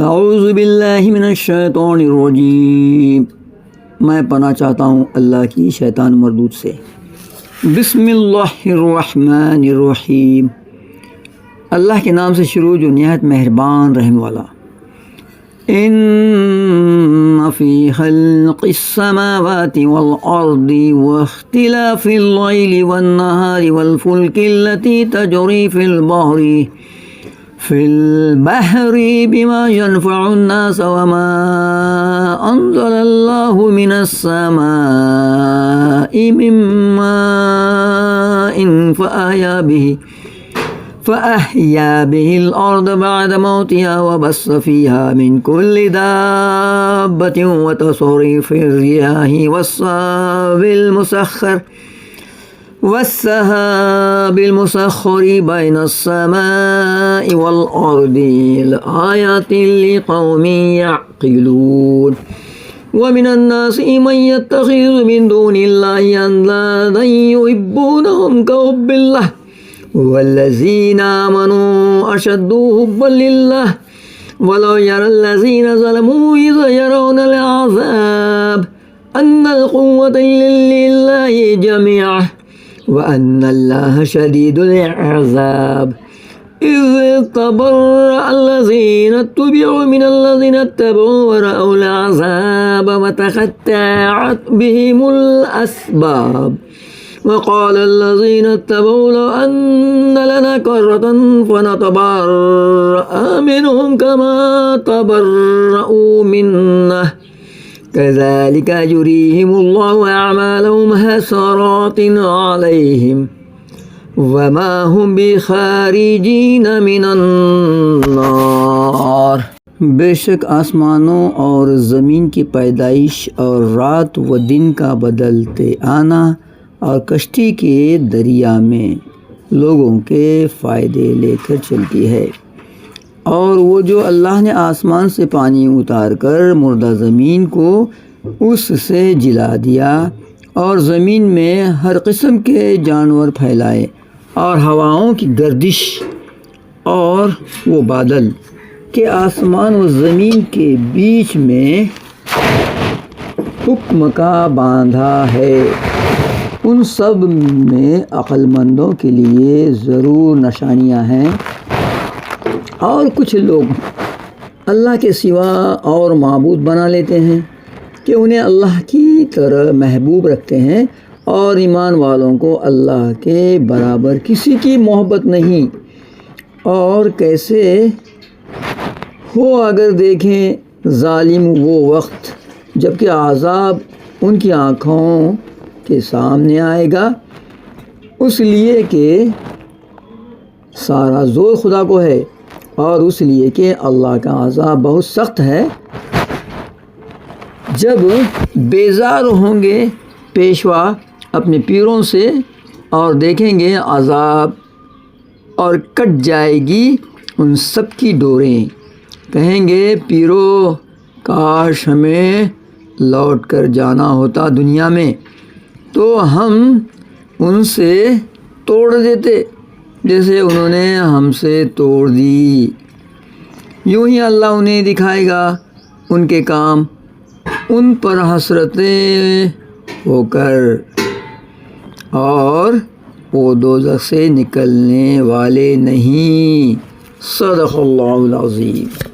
اعوذ باللہ من الشیطان الرجیم، میں پناہ چاہتا ہوں اللہ کی شیطان مردود سے۔ بسم اللہ الرحمن الرحیم، اللہ کے نام سے شروع جو نہایت مہربان رحم والا۔ ان فی خلق السماوات والارض واختلاف اللیل والنہار والفلک التي تجری في البحر بما ينفع الناس وما أنزل الله من السماء من ماء فأحيا به الأرض بعد موتها وبث فيها من كل دابة وتصريف الرياح والسحاب المسخر بين السماء والأرض لآيات لقوم يعقلون ومن الناس من يتخذ من دون الله أندادا يحبونهم كحب الله والذين آمنوا أشد حبا لله ولو يرى الذين ظلموا إذ يرون العذاب أن القوة لله جميعا وأن الله شديد العذاب إذ تبرأ الذين اتبعوا من الذين اتبعوا ورأوا العذاب وتقطعت بهم الأسباب وقال الذين اتبعوا لو أن لنا كرة فنتبرأ منهم كما تبرأوا منا كذلك يريهم الله أعمالهم حسرات عليهم وما هم بخارجين من النار۔ بے شک آسمانوں اور زمین کی پیدائش اور رات و دن کا بدلتے آنا اور کشتی کے دریا میں لوگوں کے فائدے لے کر چلتی ہے، اور وہ جو اللہ نے آسمان سے پانی اتار کر مردہ زمین کو اس سے جلا دیا اور زمین میں ہر قسم کے جانور پھیلائے اور ہواؤں کی گردش اور وہ بادل کہ آسمان و زمین کے بیچ میں حکم کا باندھا ہے، ان سب میں عقل مندوں کے لیے ضرور نشانیاں ہیں۔ اور کچھ لوگ اللہ کے سوا اور معبود بنا لیتے ہیں کہ انہیں اللہ کی طرح محبوب رکھتے ہیں، اور ایمان والوں کو اللہ کے برابر کسی کی محبت نہیں۔ اور کیسے ہو اگر دیکھیں ظالم وہ وقت جب کہ عذاب ان کی آنکھوں کے سامنے آئے گا، اس لیے کہ سارا زور خدا کو ہے، اور اس لیے کہ اللہ کا عذاب بہت سخت ہے۔ جب بیزار ہوں گے پیشوا اپنے پیروں سے اور دیکھیں گے عذاب، اور کٹ جائے گی ان سب کی ڈوریں، کہیں گے پیرو کاش ہمیں لوٹ کر جانا ہوتا دنیا میں تو ہم ان سے توڑ دیتے جیسے انہوں نے ہم سے توڑ دی۔ یوں ہی اللہ انہیں دکھائے گا ان کے کام، ان پر حسرتیں ہو کر، اور وہ دوزخ سے نکلنے والے نہیں۔ صدق اللہ العظیم۔